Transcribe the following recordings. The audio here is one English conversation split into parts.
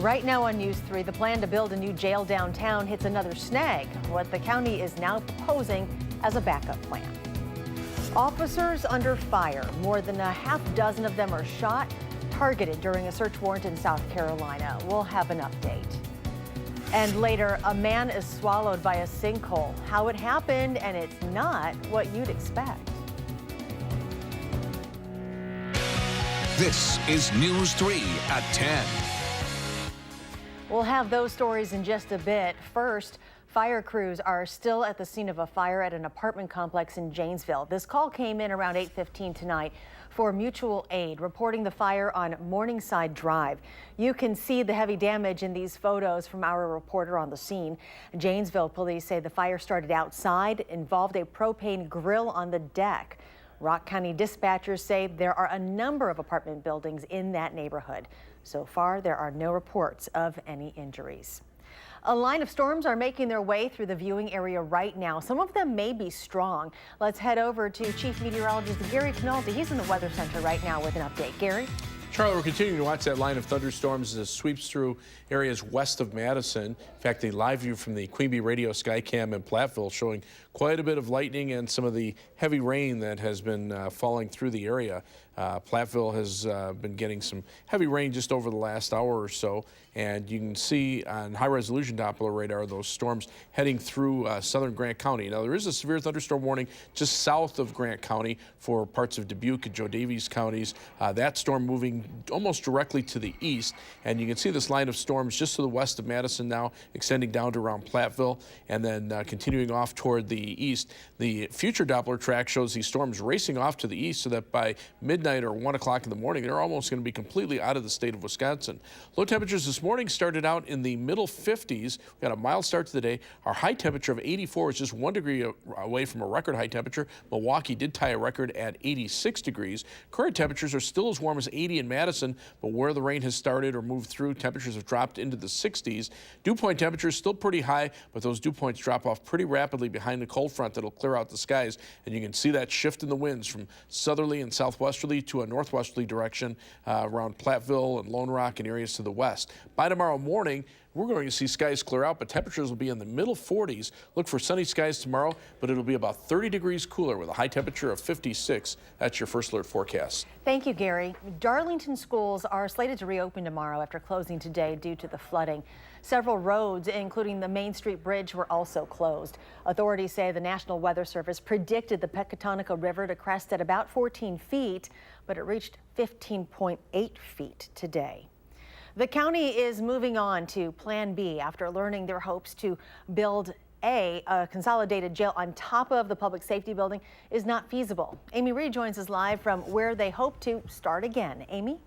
Right now on News 3, the plan to build a new jail downtown hits another snag, what the county is now proposing as a backup plan. Officers under fire. More than a half dozen of them are shot, targeted during a search warrant in South Carolina. We'll have an update. And later, a man is swallowed by a sinkhole. How it happened, and it's not what you'd expect. This is News 3 at 10. We'll have those stories in just a bit. First, fire crews are still at the scene of a fire at an apartment complex in Janesville. This call came in around 8:15 tonight for mutual aid, reporting the fire on Morningside Drive. You can see the heavy damage in these photos from our reporter on the scene. Janesville police say the fire started outside, involved a propane grill on the deck. Rock County dispatchers say there are a number of apartment buildings in that neighborhood. So far, there are no reports of any injuries. A line of storms are making their way through the viewing area right now. Some of them may be strong. Let's head over to Chief Meteorologist Gary Canaldi. He's in the Weather Center right now with an update. Gary? Charlotte, we're continuing to watch that line of thunderstorms as it sweeps through areas west of Madison. In fact, a live view from the Queen Bee Radio Skycam in Platteville showing quite a bit of lightning and some of the heavy rain that has been falling through the area. Platteville has been getting some heavy rain just over the last hour or so, and you can see on high-resolution Doppler radar those storms heading through southern Grant County. Now, there is a severe thunderstorm warning just south of Grant County for parts of Dubuque and Joe Davies counties. That storm moving almost directly to the east, and you can see this line of storms just to the west of Madison now, extending down to around Platteville, and then continuing off toward the east. The future Doppler track shows these storms racing off to the east so that by midnight or 1 o'clock in the morning, they're almost going to be completely out of the state of Wisconsin. Low temperatures this morning started out in the middle 50s. We got a mild start to the day. Our high temperature of 84 is just 1 degree away from a record high temperature. Milwaukee did tie a record at 86 degrees. Current temperatures are still as warm as 80 in Madison, but where the rain has started or moved through, temperatures have dropped into the 60s. Dew point temperatures still pretty high, but those dew points drop off pretty rapidly behind the cold front that'll clear out the skies, and you can see that shift in the winds from southerly and southwesterly to a northwesterly direction around Platteville and Lone Rock and areas to the west. By tomorrow morning, we're going to see skies clear out, but temperatures will be in the middle 40s. Look for sunny skies tomorrow, but it'll be about 30 degrees cooler with a high temperature of 56. That's your first alert forecast. Thank you, Gary. Darlington schools are slated to reopen tomorrow after closing today due to the flooding. Several roads, including the Main Street Bridge, were also closed. Authorities say the National Weather Service predicted the Pecatonica River to crest at about 14 feet, but it reached 15.8 feet today. The county is moving on to Plan B after learning their hopes to build a consolidated jail on top of the public safety building is not feasible. Amy Reed joins us live from where they hope to start again. Amy?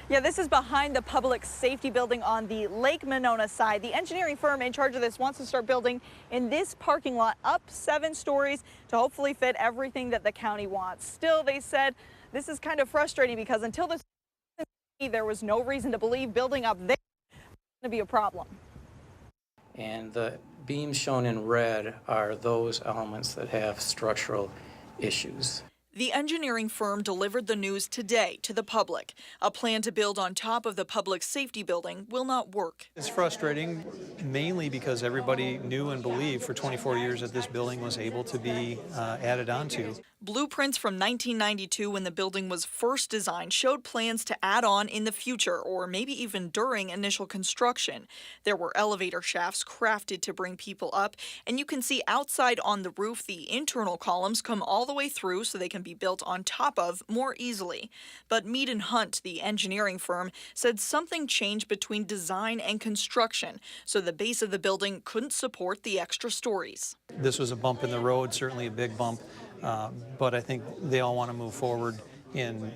Yeah, this is behind the public safety building on the Lake Monona side. The engineering firm in charge of this wants to start building in this parking lot up 7 stories to hopefully fit everything that the county wants. Still, they said this is kind of frustrating because until this, there was no reason to believe building up there was going to be a problem. And the beams shown in red are those elements that have structural issues. The engineering firm delivered the news today to the public. A plan to build on top of the public safety building will not work. It's frustrating, mainly because everybody knew and believed for 24 years that this building was able to be added onto. Blueprints from 1992, when the building was first designed, showed plans to add on in the future or maybe even during initial construction. There were elevator shafts crafted to bring people up, and you can see outside on the roof the internal columns come all the way through so they can be built on top of more easily. But Mead and Hunt, the engineering firm, said something changed between design and construction, so the base of the building couldn't support the extra stories. This was a bump in the road, certainly a big bump, but I think they all want to move forward in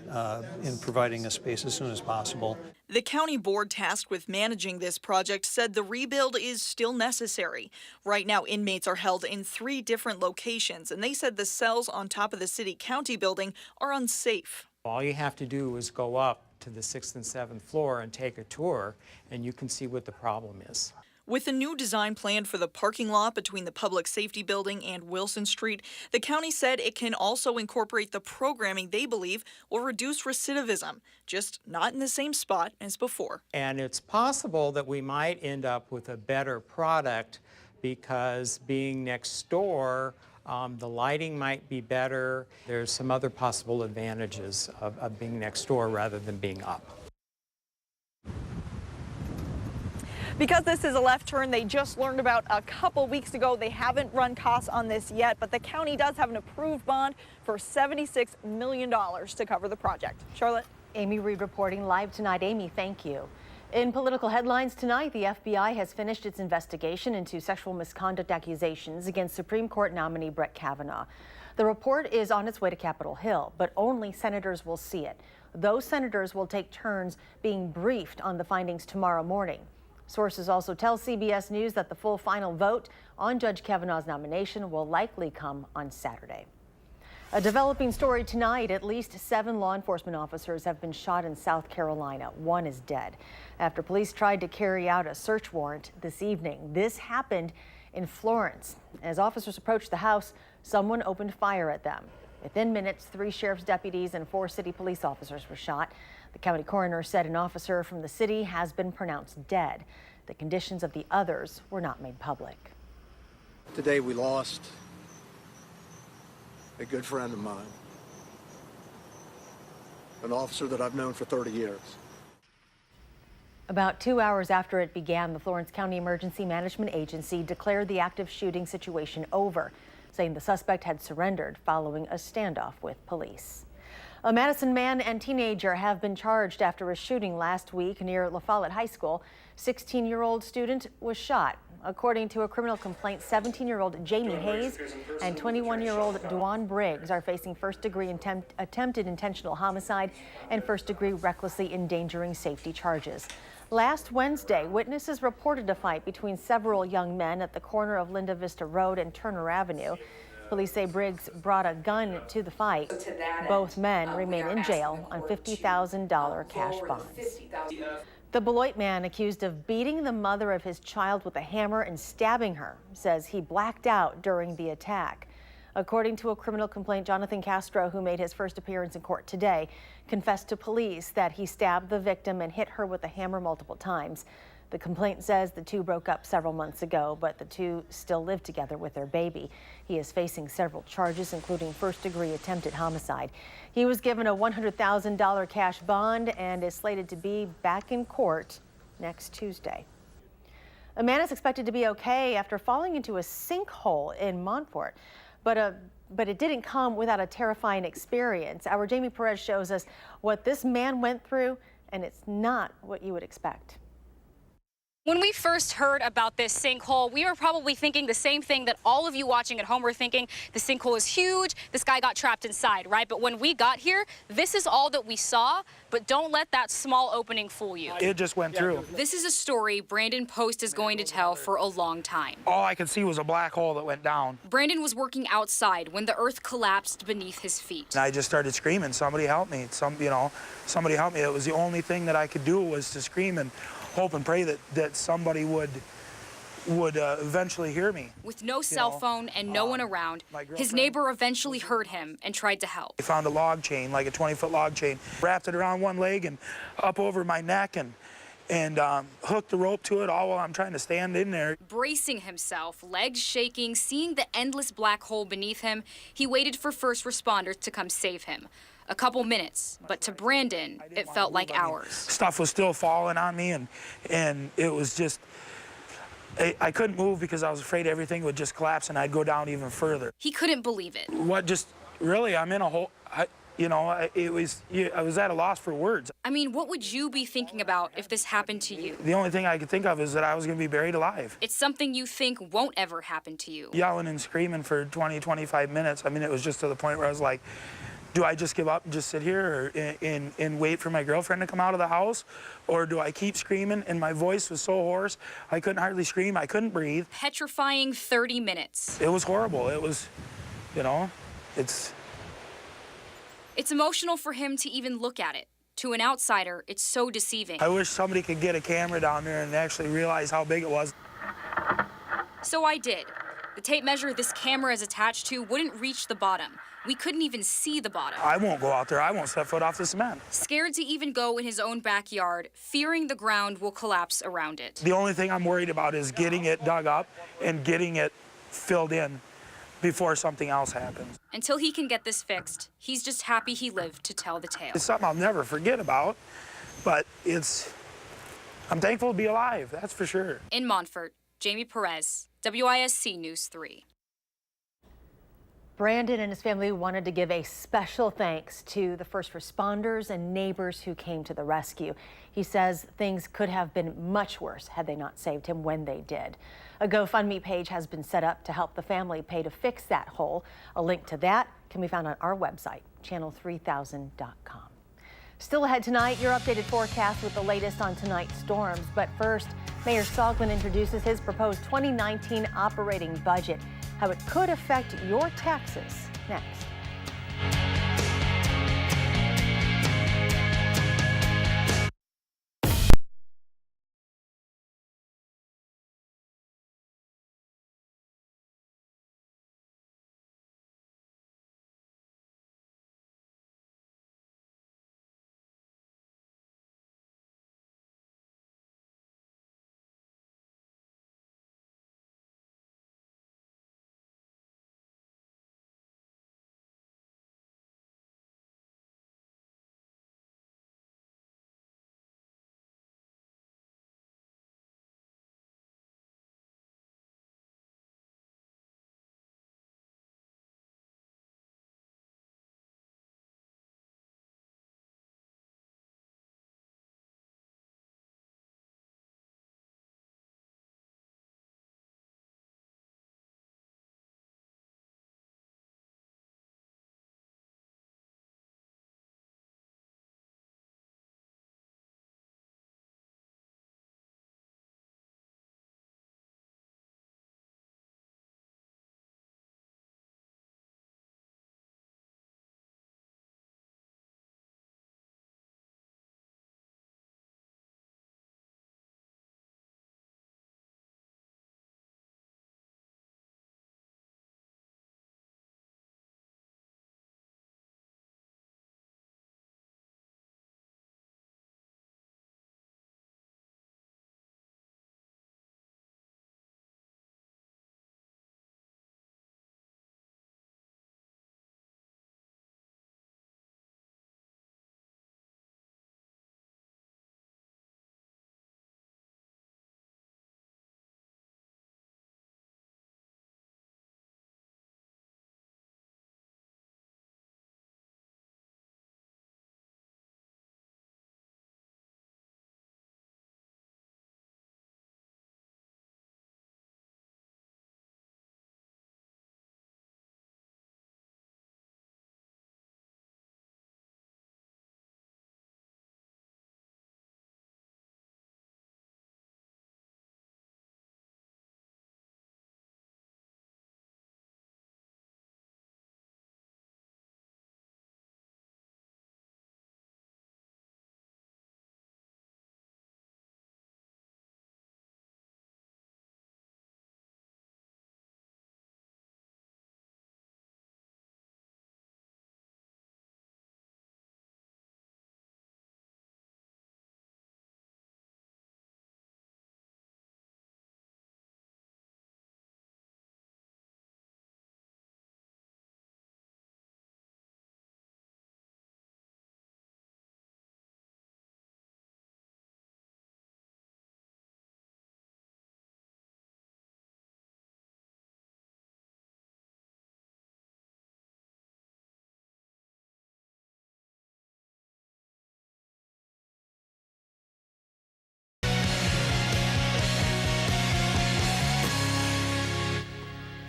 providing a space as soon as possible. The county board tasked with managing this project said the rebuild is still necessary. Right now, inmates are held in 3 different locations, and they said the cells on top of the city-county building are unsafe. All you have to do is go up to the 6th and 7th floor and take a tour, and you can see what the problem is. With a new design plan for the parking lot between the Public Safety Building and Wilson Street, the county said it can also incorporate the programming they believe will reduce recidivism, just not in the same spot as before. And it's possible that we might end up with a better product because being next door, the lighting might be better. There's some other possible advantages of being next door rather than being up. Because this is a left turn they just learned about a couple weeks ago, they haven't run costs on this yet, but the county does have an approved bond for $76 million to cover the project. Charlotte? Amy Reed reporting live tonight. Amy, thank you. In political headlines tonight, the FBI has finished its investigation into sexual misconduct accusations against Supreme Court nominee Brett Kavanaugh. The report is on its way to Capitol Hill, but only senators will see it. Those senators will take turns being briefed on the findings tomorrow morning. Sources also tell CBS News that the full final vote on Judge Kavanaugh's nomination will likely come on Saturday. A developing story tonight. At least 7 law enforcement officers have been shot in South Carolina. 1 is dead after police tried to carry out a search warrant this evening. This happened in Florence. As officers approached the house, someone opened fire at them. Within minutes, 3 sheriff's deputies and 4 city police officers were shot. The county coroner said an officer from the city has been pronounced dead. The conditions of the others were not made public. Today we lost a good friend of mine, an officer that I've known for 30 years. About 2 hours after it began, the Florence County Emergency Management Agency declared the active shooting situation over, saying the suspect had surrendered following a standoff with police. A Madison man and teenager have been charged after a shooting last week near La Follette High School. 16-year-old student was shot. According to a criminal complaint, 17-year-old Jamie Hayes and 21-year-old Dwan Briggs are facing first-degree attempted intentional homicide and first-degree recklessly endangering safety charges. Last Wednesday, witnesses reported a fight between several young men at the corner of Linda Vista Road and Turner Avenue. Police say Briggs brought a gun to the fight. Both men remain in jail on $50,000 cash bonds. The Beloit man accused of beating the mother of his child with a hammer and stabbing her says he blacked out during the attack. According to a criminal complaint, Jonathan Castro, who made his first appearance in court today, confessed to police that he stabbed the victim and hit her with a hammer multiple times. The complaint says the two broke up several months ago, but the two still live together with their baby. He is facing several charges, including first-degree attempted homicide. He was given a $100,000 cash bond and is slated to be back in court next Tuesday. A man is expected to be okay after falling into a sinkhole in Montfort, but it didn't come without a terrifying experience. Our Jamie Perez shows us what this man went through, and it's not what you would expect. When we first heard about this sinkhole, we were probably thinking the same thing that all of you watching at home were thinking. The sinkhole is huge. This guy got trapped inside, right? But when we got here, this is all that we saw. But don't let that small opening fool you. It just went through. This is a story Brandon Post is going to tell for a long time. All I could see was a black hole that went down. Brandon was working outside when the earth collapsed beneath his feet. And I just started screaming, somebody help me. Somebody help me. It was the only thing that I could do was to scream and hope and pray that somebody would eventually hear me. With no cell phone and no one around, his neighbor eventually heard him and tried to help. I found a log chain, like a 20-foot log chain, wrapped it around one leg and up over my neck and hooked the rope to it all while I'm trying to stand in there. Bracing himself, legs shaking, seeing the endless black hole beneath him, he waited for first responders to come save him. A couple minutes, but to Brandon, it felt like hours. Stuff was still falling on me, and it was just, I couldn't move because I was afraid everything would just collapse and I'd go down even further. He couldn't believe it. Really, I'm in a hole. I was at a loss for words. I mean, what would you be thinking about if this happened to you? The only thing I could think of is that I was going to be buried alive. It's something you think won't ever happen to you. Yelling and screaming for 20, 25 minutes. I mean, it was just to the point where I was like, do I just give up and just sit here and wait for my girlfriend to come out of the house? Or do I keep screaming? And my voice was so hoarse, I couldn't hardly scream. I couldn't breathe. Petrifying 30 minutes. It was horrible. It was, It's emotional for him to even look at it. To an outsider, it's so deceiving. I wish somebody could get a camera down there and actually realize how big it was. So I did. The tape measure this camera is attached to wouldn't reach the bottom. We couldn't even see the bottom. I won't go out there. I won't step foot off the cement. Scared to even go in his own backyard, fearing the ground will collapse around it. The only thing I'm worried about is getting it dug up and getting it filled in before something else happens. Until he can get this fixed, he's just happy he lived to tell the tale. It's something I'll never forget about, but I'm thankful to be alive, that's for sure. In Montfort, Jamie Perez, WISC News 3. Brandon and his family wanted to give a special thanks to the first responders and neighbors who came to the rescue. He says things could have been much worse had they not saved him when they did. A GoFundMe page has been set up to help the family pay to fix that hole. A link to that can be found on our website, channel3000.com. Still ahead tonight, your updated forecast with the latest on tonight's storms. But first, Mayor Soglin introduces his proposed 2019 operating budget, how it could affect your taxes. Next.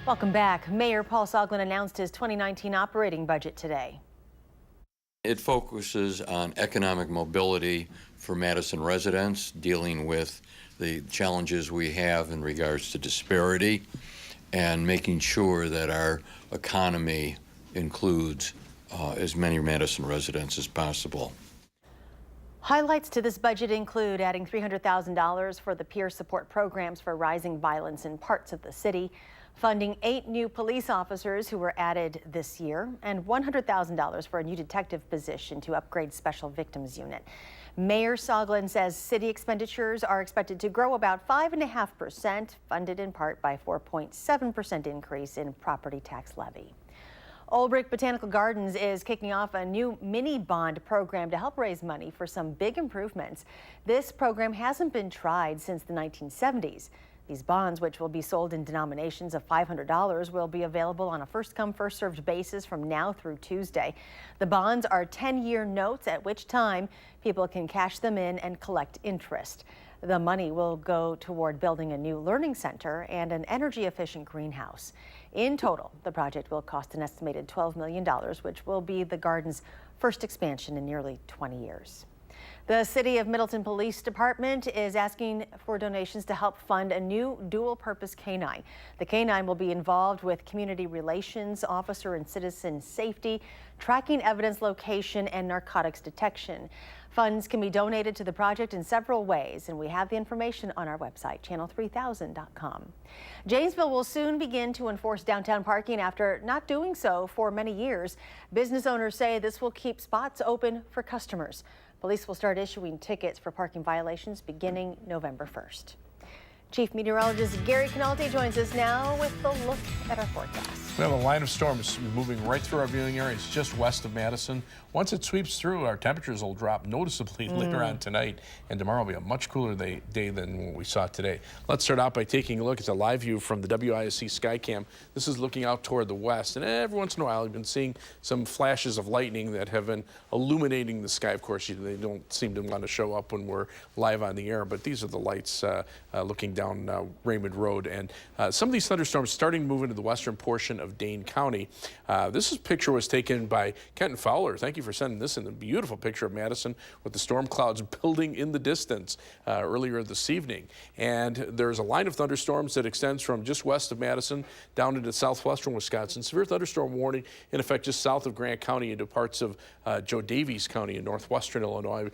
Welcome back. Mayor Paul Soglin announced his 2019 operating budget today. It focuses on economic mobility for Madison residents, dealing with the challenges we have in regards to disparity, and making sure that our economy includes as many Madison residents as possible. Highlights to this budget include adding $300,000 for the peer support programs for rising violence in parts of the city, funding 8 new police officers who were added this year, and $100,000 for a new detective position to upgrade Special Victims Unit. Mayor Soglin says city expenditures are expected to grow about 5.5%, funded in part by 4.7% increase in property tax levy. Old Brick Botanical Gardens is kicking off a new mini bond program to help raise money for some big improvements. This program hasn't been tried since the 1970s. These bonds, which will be sold in denominations of $500, will be available on a first-come, first-served basis from now through Tuesday. The bonds are 10-year notes, at which time people can cash them in and collect interest. The money will go toward building a new learning center and an energy-efficient greenhouse. In total, the project will cost an estimated $12 million, which will be the garden's first expansion in nearly 20 years. The City of Middleton Police Department is asking for donations to help fund a new dual-purpose canine. The canine will be involved with community relations, officer and citizen safety, tracking evidence location, and narcotics detection. Funds can be donated to the project in several ways, and we have the information on our website, channel3000.com. Janesville will soon begin to enforce downtown parking after not doing so for many years. Business owners say this will keep spots open for customers. Police will start issuing tickets for parking violations beginning November 1st. Chief Meteorologist Gary Canalti joins us now with a look at our forecast. We have a line of storms moving right through our viewing area. It's just west of Madison. Once it sweeps through, our temperatures will drop noticeably later on tonight, and tomorrow will be a much cooler day than what we saw today. Let's start out by taking a look at the live view from the WISC Skycam. This is looking out toward the west, and every once in a while, you've been seeing some flashes of lightning that have been illuminating the sky. Of course, they don't seem to want to show up when we're live on the air, but these are the lights looking down Raymond Road, and some of these thunderstorms starting to move into the western portion of Dane County. This picture was taken by Kenton Fowler. Thank you for sending this in. A beautiful picture of Madison with the storm clouds building in the distance earlier this evening. And there's a line of thunderstorms that extends from just west of Madison down into southwestern Wisconsin. Severe thunderstorm warning in effect just south of Grant County into parts of Joe Davies County in northwestern Illinois.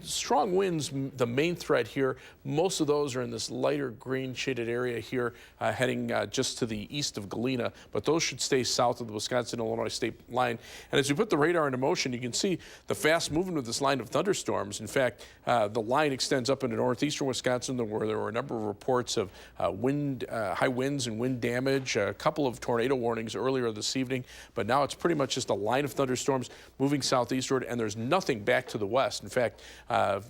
Strong winds, the main threat here. Most of those are in this lighter green shaded area here heading just to the east of Galena, but those should stay south of the Wisconsin-Illinois state line. And as we put the radar into motion, you can see the fast movement of this line of thunderstorms. In fact, the line extends up into northeastern Wisconsin where there were a number of reports of high winds and wind damage, a couple of tornado warnings earlier this evening, but now it's pretty much just a line of thunderstorms moving southeastward, and there's nothing back to the west. In fact,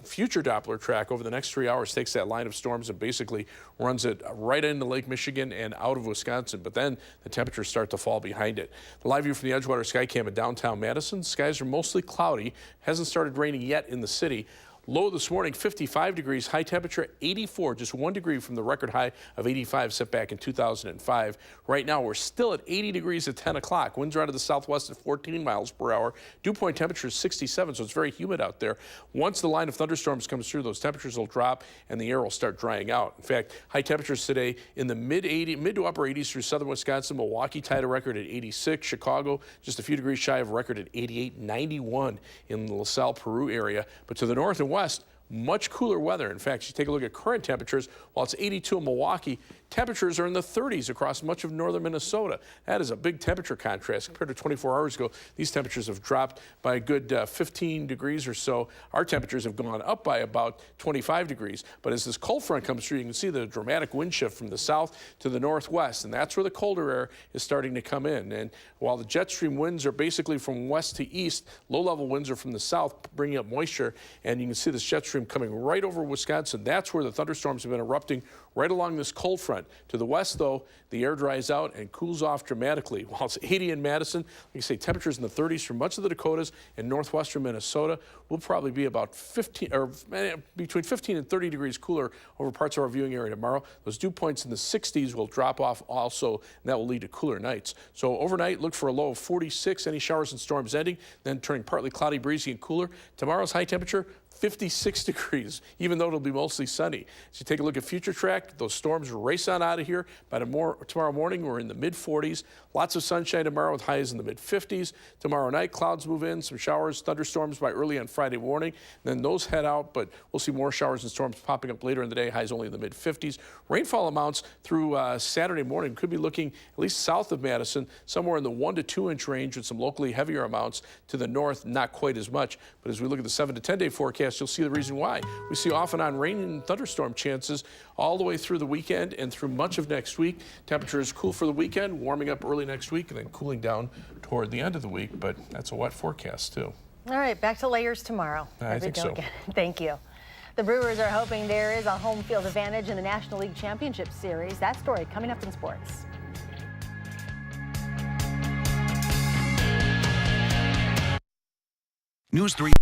future Doppler track over the next 3 hours takes that line of storms and basically runs it right into Lake Michigan and out of Wisconsin, but then the temperatures start to fall behind it. The live view from the Edgewater Skycam in downtown Madison. Skies are mostly cloudy. Hasn't started raining yet in the city. Low this morning, 55 degrees, high temperature 84, just 1 degree from the record high of 85 set back in 2005. Right now, we're still at 80 degrees at 10 o'clock. Winds are out of the southwest at 14 miles per hour. Dew point temperature is 67, so it's very humid out there. Once the line of thunderstorms comes through, those temperatures will drop and the air will start drying out. In fact, high temperatures today in the mid to upper 80s through southern Wisconsin. Milwaukee tied a record at 86. Chicago just a few degrees shy of a record at 88. 91 in the LaSalle, Peru area. But to the north and west, much cooler weather. In fact, you take a look at current temperatures. While it's 82 in Milwaukee, temperatures are in the 30s across much of northern Minnesota. That is a big temperature contrast. Compared to 24 hours ago, these temperatures have dropped by a good 15 degrees or so. Our temperatures have gone up by about 25 degrees. But as this cold front comes through, you can see the dramatic wind shift from the south to the northwest, and that's where the colder air is starting to come in. And while the jet stream winds are basically from west to east, low-level winds are from the south, bringing up moisture, and you can see this jet stream coming right over Wisconsin. That's where the thunderstorms have been erupting, right along this cold front. To the west, though, the air dries out and cools off dramatically. While it's 80 in Madison, like I say, temperatures in the 30s for much of the Dakotas and northwestern Minnesota. Will probably be about between 15 and 30 degrees cooler over parts of our viewing area tomorrow. Those dew points in the 60s will drop off also, and that will lead to cooler nights. So overnight, look for a low of 46, any showers and storms ending, then turning partly cloudy, breezy, and cooler. Tomorrow's high temperature, 56 degrees, even though it'll be mostly sunny. As you take a look at future track, those storms race on out of here. By tomorrow morning, we're in the mid-40s. Lots of sunshine tomorrow with highs in the mid-50s. Tomorrow night, clouds move in, some showers, thunderstorms by early on Friday morning. Then those head out, but we'll see more showers and storms popping up later in the day. Highs only in the mid-50s. Rainfall amounts through Saturday morning could be looking at least south of Madison, somewhere in the 1 to 2 inch range with some locally heavier amounts. To the north, not quite as much. But as we look at the 7 to 10 day forecast, you'll see the reason why. We see off and on rain and thunderstorm chances all the way through the weekend and through much of next week. Temperatures cool for the weekend, warming up early next week, and then cooling down toward the end of the week. But that's a wet forecast, too. All right, back to layers tomorrow. I think so. Thank you. The Brewers are hoping there is a home field advantage in the National League Championship Series. That story coming up in sports. News 3.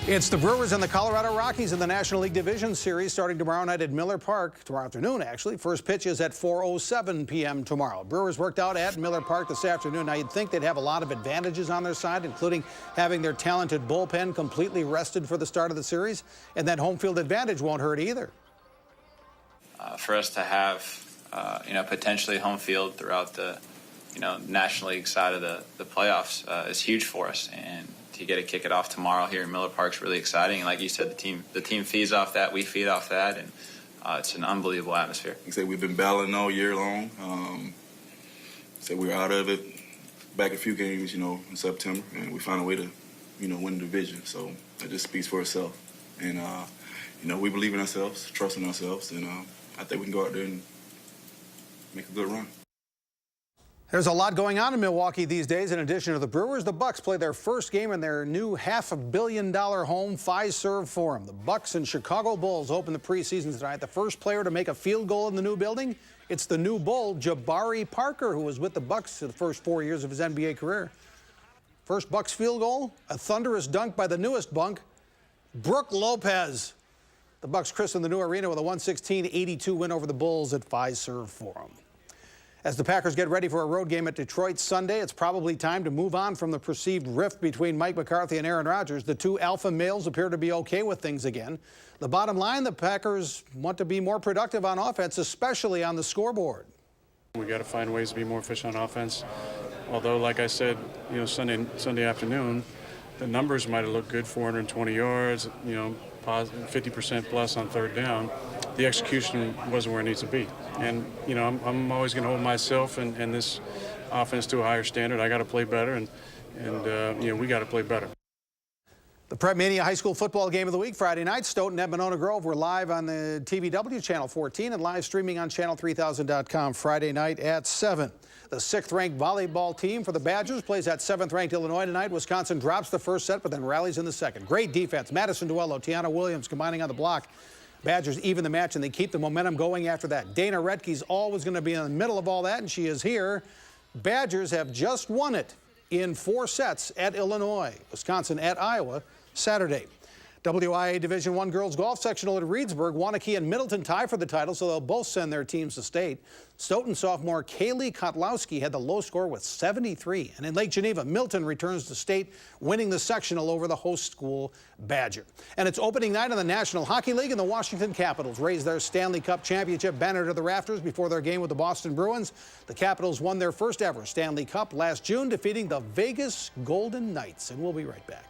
It's the Brewers and the Colorado Rockies in the National League Division Series starting tomorrow night at Miller Park. Tomorrow afternoon, actually. First pitch is at 4:07 p.m. tomorrow. Brewers worked out at Miller Park this afternoon. Now, you'd think they'd have a lot of advantages on their side, including having their talented bullpen completely rested for the start of the series. And that home field advantage won't hurt either. For us to have, potentially home field throughout the, National League side of the playoffs is huge for us. And to get to kick it off tomorrow here in Miller Park is really exciting. And like you said, the team feeds off that, we feed off that, and it's an unbelievable atmosphere. Like I said, we've been battling all year long. So we're out of it. back a few games, in September, and we found a way to, win the division. So that just speaks for itself. And, we believe in ourselves, trust in ourselves, and I think we can go out there and make a good run. There's a lot going on in Milwaukee these days. In addition to the Brewers, the Bucks play their first game in their new $500 million home Fiserv Forum. The Bucks and Chicago Bulls open the preseason tonight. The first player to make a field goal in the new building, it's the new Bull, Jabari Parker, who was with the Bucks for the first 4 years of his NBA career. First Bucks field goal, a thunderous dunk by the newest Bunk, Brook Lopez. The Bucks christened the new arena with a 116-82 win over the Bulls at Fiserv Forum. As the Packers get ready for a road game at Detroit Sunday, it's probably time to move on from the perceived rift between Mike McCarthy and Aaron Rodgers. The two alpha males appear to be okay with things again. The bottom line, the Packers want to be more productive on offense, especially on the scoreboard. We got to find ways to be more efficient on offense. Although, like I said, Sunday afternoon, the numbers might have looked good, 420 yards, 50% plus on third down. The execution wasn't where it needs to be. And, I'm always going to hold myself and this offense to a higher standard. I got to play better, and we got to play better. The Prep Mania High School football game of the week Friday night. Stoughton and Monona Grove were live on the TVW Channel 14 and live streaming on channel3000.com Friday night at 7. The 6th-ranked volleyball team for the Badgers plays at 7th-ranked Illinois tonight. Wisconsin drops the first set, but then rallies in the second. Great defense. Madison Duello, Tiana Williams combining on the block. Badgers even the match, and they keep the momentum going after that. Dana Retke's always going to be in the middle of all that, and she is here. Badgers have just won it in 4 sets at Illinois. Wisconsin at Iowa Saturday. WIA Division I girls golf sectional at Reedsburg. Wanakee and Middleton tie for the title, so they'll both send their teams to state. Stoughton sophomore Kaylee Kotlowski had the low score with 73. And in Lake Geneva, Milton returns to state, winning the sectional over the host school Badger. And it's opening night in the National Hockey League, and the Washington Capitals raised their Stanley Cup championship banner to the rafters before their game with the Boston Bruins. The Capitals won their first ever Stanley Cup last June, defeating the Vegas Golden Knights. And we'll be right back.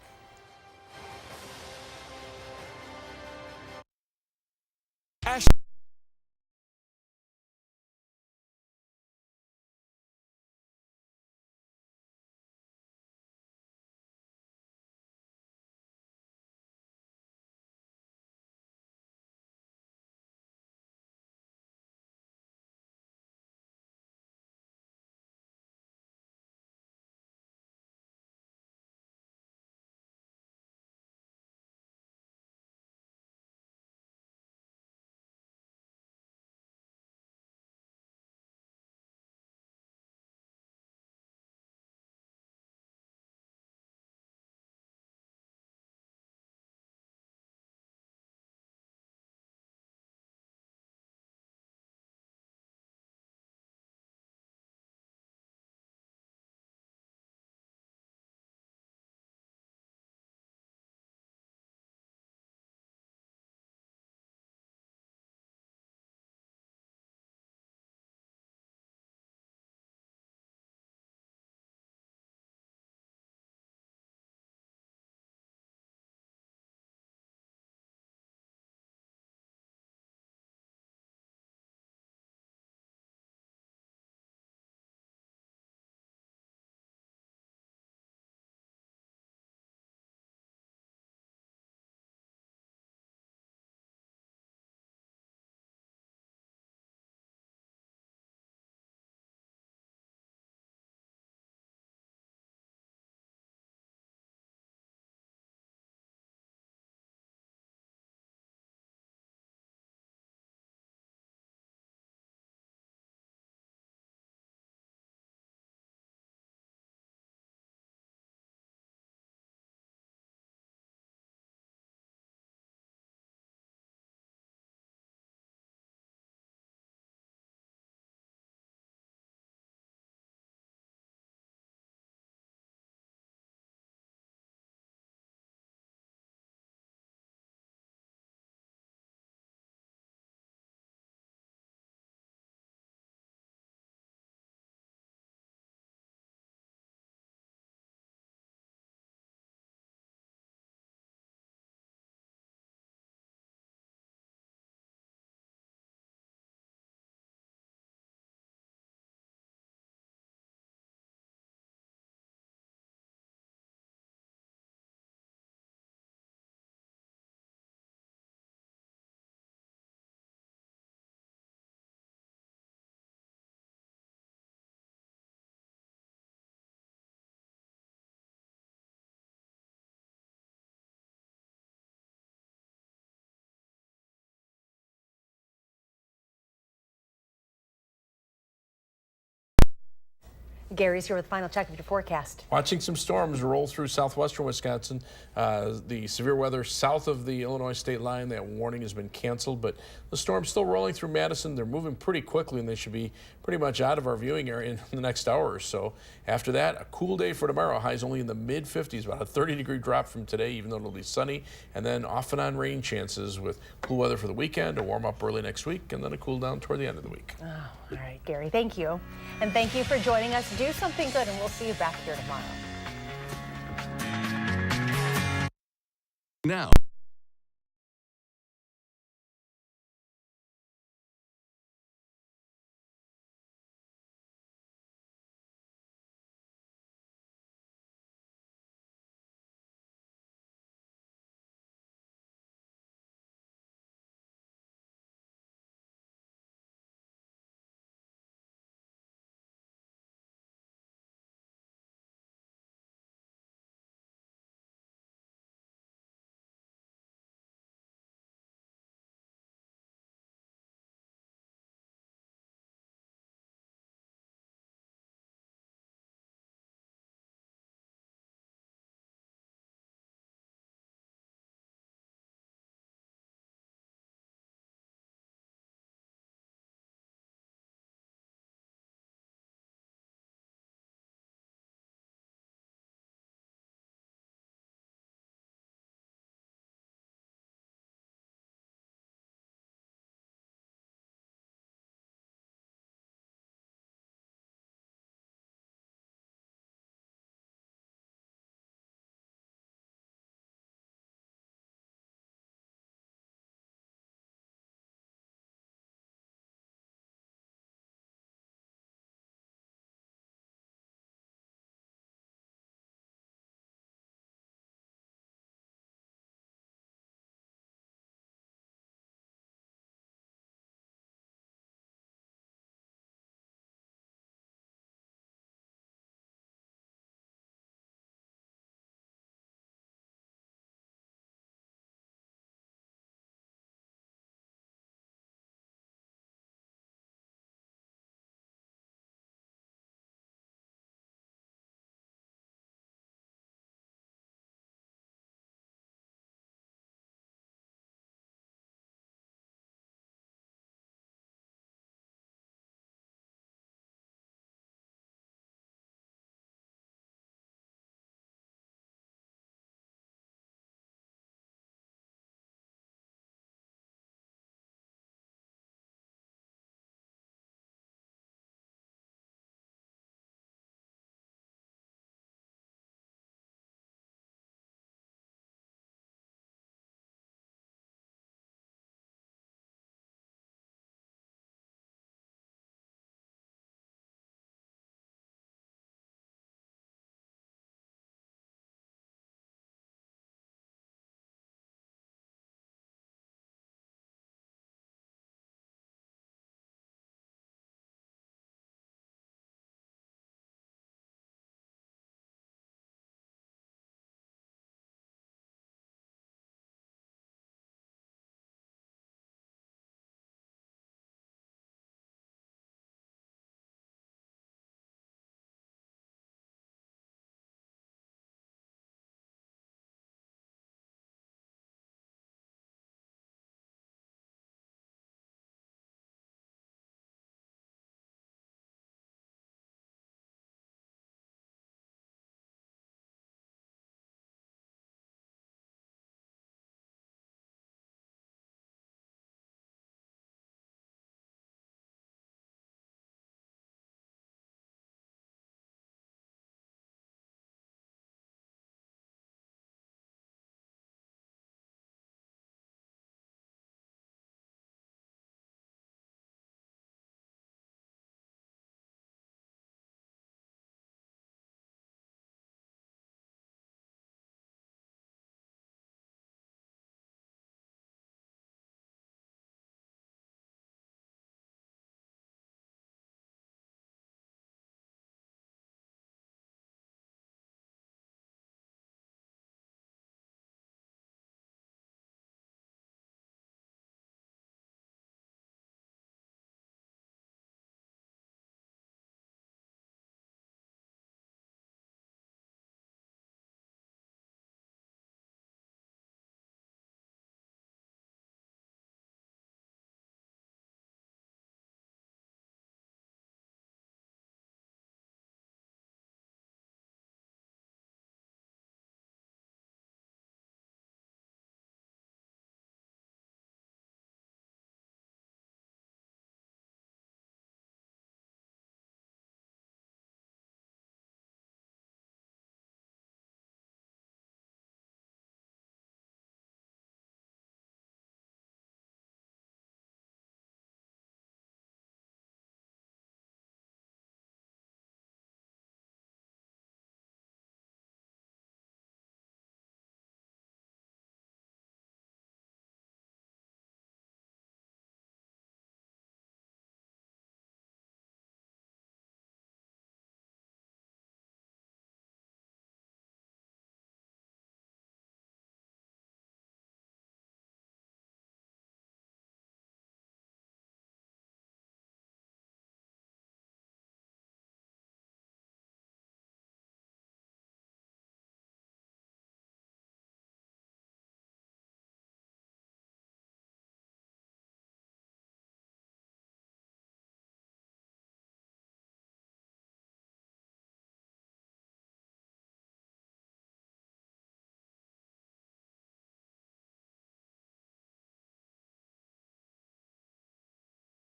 Gary's here with the final check of your forecast. Watching some storms roll through southwestern Wisconsin. The severe weather south of the Illinois state line, that warning has been canceled, but the storm's still rolling through Madison. They're moving pretty quickly, and they should be pretty much out of our viewing area in the next hour or so. After that, a cool day for tomorrow. Highs only in the mid-50s, about a 30-degree drop from today, even though it'll be sunny, and then off and on rain chances with cool weather for the weekend, a warm up early next week, and then a cool down toward the end of the week. Oh, all right, Gary, thank you. And thank you for joining us. Do something good, and we'll see you back here tomorrow. Now.